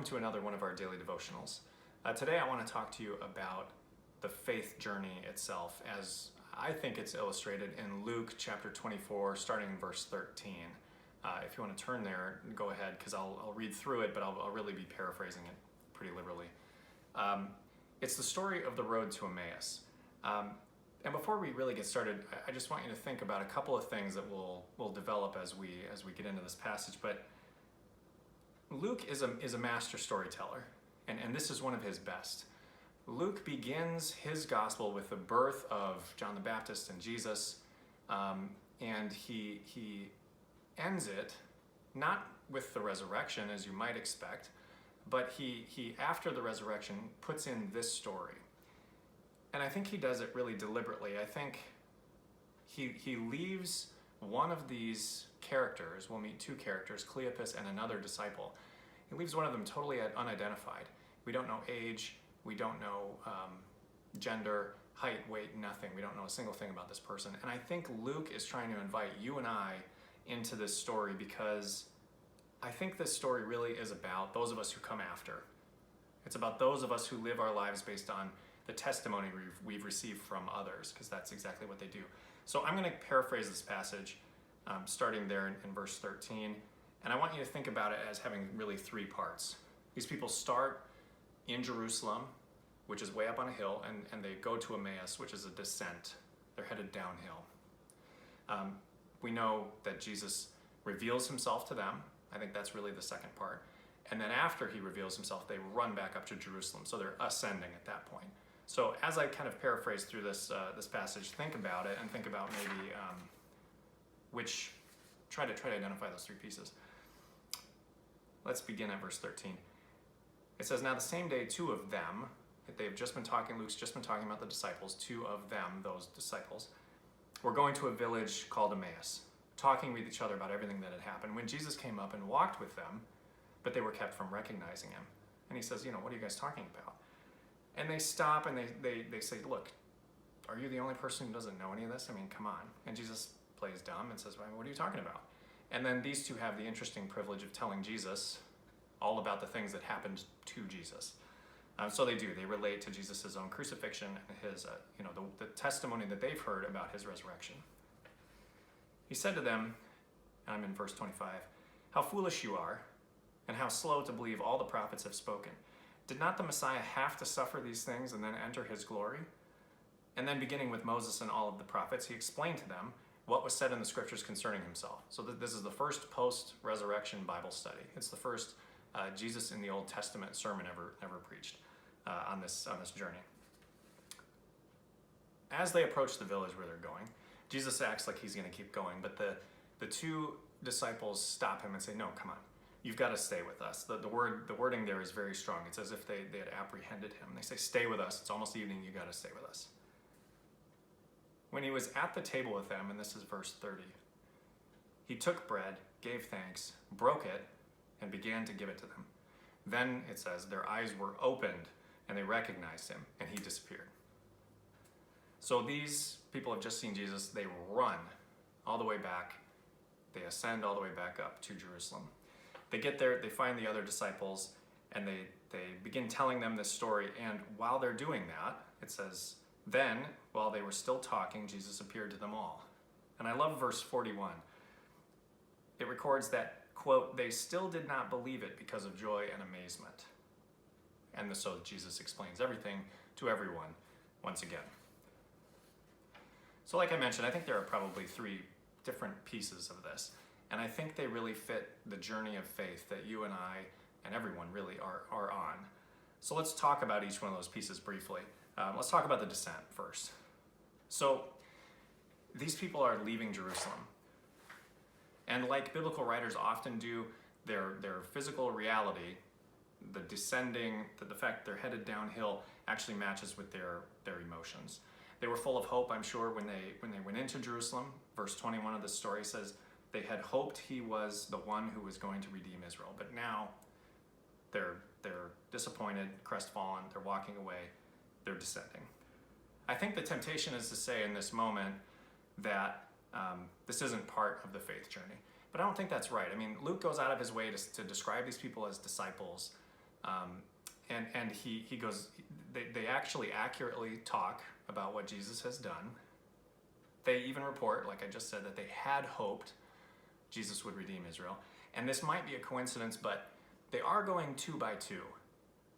to another one of our daily devotionals. Today I want to talk to you about the faith journey itself, as I think it's illustrated in Luke chapter 24, starting in verse 13. If you want to turn there, go ahead, because I'll read through it, but I'll really be paraphrasing it pretty liberally. It's the story of the road to Emmaus. And before we really get started, I just want you to think about a couple of things that we'll develop as we get into this passage. But Luke is a master storyteller, and this is one of his best. Luke begins his gospel with the birth of John the Baptist and Jesus, and he ends it not with the resurrection, as you might expect, but he after the resurrection puts in this story. And I think he does it really deliberately. I think he leaves one of these characters, we'll meet two characters, Cleopas and another disciple. He leaves one of them totally unidentified. We don't know age, we don't know gender, height, weight, nothing. We don't know a single thing about this person. And I think Luke is trying to invite you and I into this story because I think this story really is about those of us who come after. It's about those of us who live our lives based on the testimony we've received from others, because that's exactly what they do. So I'm going to paraphrase this passage, starting there in verse 13, and I want you to think about it as having really three parts. These people start in Jerusalem, which is way up on a hill, and they go to Emmaus, which is a descent. They're headed downhill. We know that Jesus reveals himself to them. I think that's really the second part. And then after he reveals himself, they run back up to Jerusalem. So they're ascending at that point. So as I kind of paraphrase through this passage, think about it and think about maybe try to identify those three pieces. Let's begin at verse 13. It says, now the same day, two of them, Luke's just been talking about the disciples, two of them, those disciples, were going to a village called Emmaus, talking with each other about everything that had happened. When Jesus came up and walked with them, but they were kept from recognizing him. And he says, what are you guys talking about? And they stop and they say, look, are you the only person who doesn't know any of this? I mean, come on. And Jesus plays dumb and says, well, what are you talking about? And then these two have the interesting privilege of telling Jesus all about the things that happened to Jesus. So they do. They relate to Jesus' own crucifixion and his, the testimony that they've heard about his resurrection. He said to them, I'm in verse 25, how foolish you are, and how slow to believe all the prophets have spoken. Did not the Messiah have to suffer these things and then enter his glory? And then beginning with Moses and all of the prophets, he explained to them what was said in the scriptures concerning himself. So this is the first post-resurrection Bible study. It's the first Jesus in the Old Testament sermon ever preached on this journey. As they approach the village where they're going, Jesus acts like he's going to keep going, but the two disciples stop him and say, no, come on. You've got to stay with us. The wording there is very strong. It's as if they had apprehended him. They say, stay with us. It's almost evening. You got to stay with us. When he was at the table with them, and this is verse 30, he took bread, gave thanks, broke it, and began to give it to them. Then it says their eyes were opened and they recognized him, and he disappeared. So these people have just seen Jesus. They run all the way back. They ascend all the way back up to Jerusalem. They get there, they find the other disciples, and they begin telling them this story. And while they're doing that, it says, then, while they were still talking, Jesus appeared to them all. And I love verse 41. It records that, quote, they still did not believe it because of joy and amazement. And so Jesus explains everything to everyone once again. So like I mentioned, I think there are probably three different pieces of this. And I think they really fit the journey of faith that you and I and everyone really are on. So let's talk about each one of those pieces briefly. Let's talk about the descent first. So these people are leaving Jerusalem. And like biblical writers often do, their physical reality, the descending, the fact they're headed downhill, actually matches with their emotions. They were full of hope, I'm sure, when they went into Jerusalem. Verse 21 of the story says, they had hoped he was the one who was going to redeem Israel, but now they're disappointed, crestfallen, they're walking away, they're descending. I think the temptation is to say in this moment that this isn't part of the faith journey, but I don't think that's right. I mean, Luke goes out of his way to describe these people as disciples, And he goes, they actually accurately talk about what Jesus has done. They even report, like I just said, that they had hoped Jesus would redeem Israel. And this might be a coincidence, but they are going 2 by 2.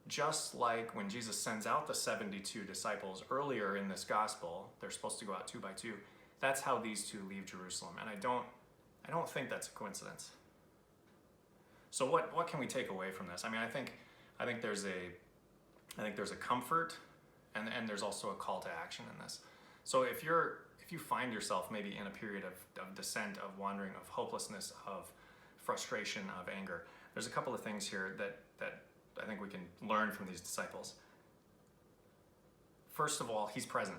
Just like when Jesus sends out the 72 disciples earlier in this gospel, they're supposed to go out 2 by 2. That's how these two leave Jerusalem. And I don't think that's a coincidence. So what can we take away from this? I mean, I think there's a comfort and there's also a call to action in this. So if you find yourself maybe in a period of descent, of wandering, of hopelessness, of frustration, of anger, there's a couple of things here that I think we can learn from these disciples. First of all, he's present.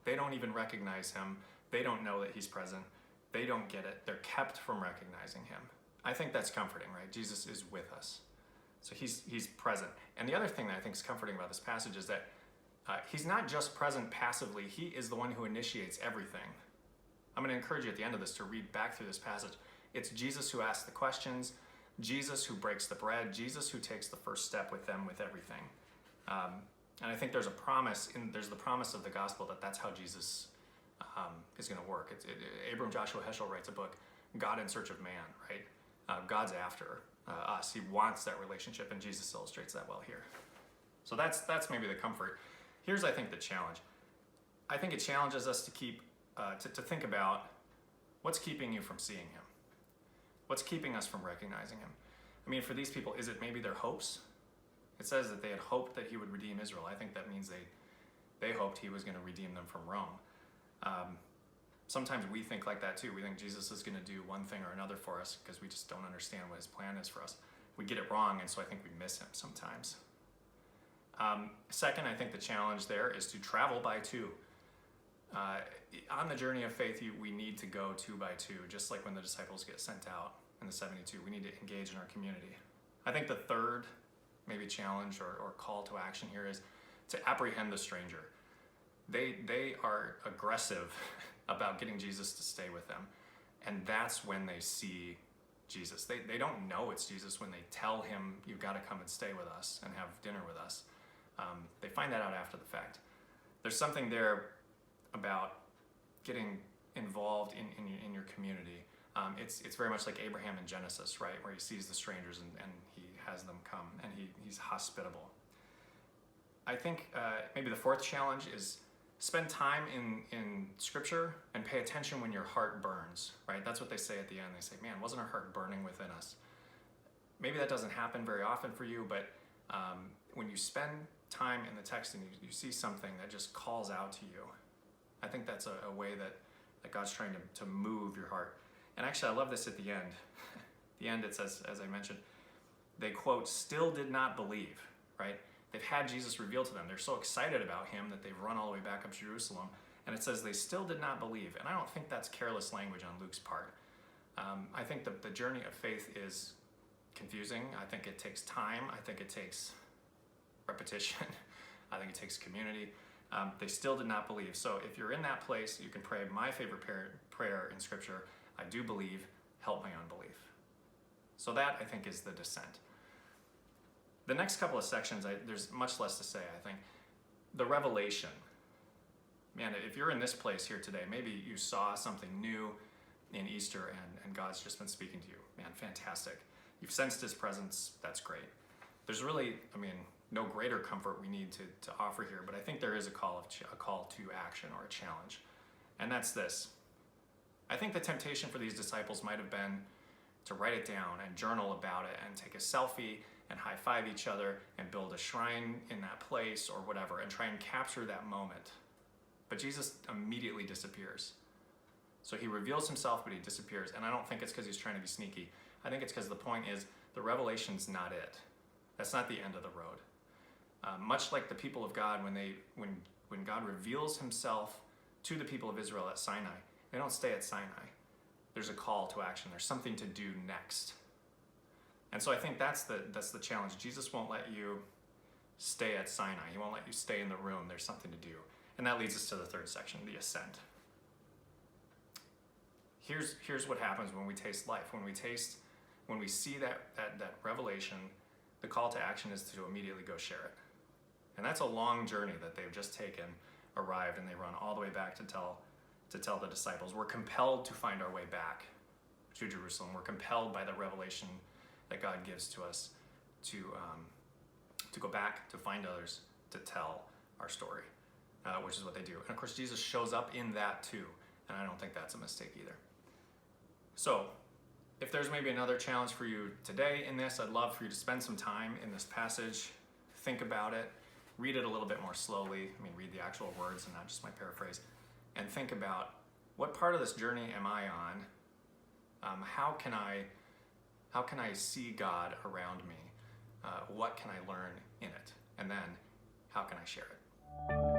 They don't even recognize him. They don't know that he's present. They don't get it. They're kept from recognizing him. I think that's comforting, right? Jesus is with us. So he's present. And the other thing that I think is comforting about this passage is that he's not just present passively. He is the one who initiates everything. I'm going to encourage you at the end of this to read back through this passage. It's Jesus who asks the questions, Jesus who breaks the bread, Jesus who takes the first step with them with everything. And I think there's the promise of the gospel that that's how Jesus is going to work. Abram Joshua Heschel writes a book, God in Search of Man, right? God's after us. He wants that relationship, and Jesus illustrates that well here. So that's maybe the comfort. Here's, I think, the challenge. I think it challenges us to keep to think about what's keeping you from seeing him. What's keeping us from recognizing him? I mean, for these people, is it maybe their hopes? It says that they had hoped that he would redeem Israel. I think that means they hoped he was going to redeem them from Rome. Sometimes we think like that too. We think Jesus is going to do one thing or another for us because we just don't understand what his plan is for us. We get it wrong, and so I think we miss him sometimes. Second, I think the challenge there is to travel by 2. On the journey of faith, we need to go 2 by 2, just like when the disciples get sent out in the 72. We need to engage in our community. I think the third maybe challenge or call to action here is to apprehend the stranger. They are aggressive about getting Jesus to stay with them, and that's when they see Jesus. They don't know it's Jesus when they tell him, you've got to come and stay with us and have dinner with us. They find that out after the fact. There's something there about getting involved in your community. It's very much like Abraham in Genesis, right, where he sees the strangers and he has them come, and he's hospitable. I think maybe the fourth challenge is spend time in Scripture and pay attention when your heart burns, right? That's what they say at the end. They say, man, wasn't our heart burning within us? Maybe that doesn't happen very often for you, but when you spend time in the text and you see something that just calls out to you, I think that's a way that God's trying to move your heart. And actually, I love this at the end. The end, it says, as I mentioned, they, quote, still did not believe, right? They've had Jesus revealed to them. They're so excited about him that they've run all the way back up to Jerusalem. And it says they still did not believe. And I don't think that's careless language on Luke's part. I think the journey of faith is confusing. I think it takes time. I think it takes repetition. I think it takes community. They still did not believe. So if you're in that place, you can pray my favorite prayer in Scripture, I do believe, help my unbelief. So that, I think, is the descent. The next couple of sections, there's much less to say, I think. The revelation. Man, if you're in this place here today, maybe you saw something new in Easter and God's just been speaking to you. Man, fantastic. You've sensed his presence. That's great. There's really, no greater comfort we need to offer here, but I think there is a call to action or a challenge. And that's this. I think the temptation for these disciples might have been to write it down and journal about it and take a selfie and high-five each other and build a shrine in that place or whatever and try and capture that moment. But Jesus immediately disappears. So he reveals himself, but he disappears. And I don't think it's because he's trying to be sneaky. I think it's because the point is the revelation's not it. That's not the end of the road. Much like the people of God, when God reveals himself to the people of Israel at Sinai, they don't stay at Sinai. There's a call to action. There's something to do next. And so I think that's the challenge. Jesus won't let you stay at Sinai. He won't let you stay in the room. There's something to do. And that leads us to the third section, the ascent. Here's what happens when we taste life. When we see that revelation, the call to action is to immediately go share it. And that's a long journey that they've just taken, arrived, and they run all the way back to tell the disciples. We're compelled to find our way back to Jerusalem. We're compelled by the revelation that God gives to us to go back, to find others, to tell our story, which is what they do. And of course, Jesus shows up in that too, and I don't think that's a mistake either. So, if there's maybe another challenge for you today in this, I'd love for you to spend some time in this passage, think about it, read it a little bit more slowly. Read the actual words and not just my paraphrase, and think about, what part of this journey am I on? How can I see God around me? What can I learn in it? And then, how can I share it?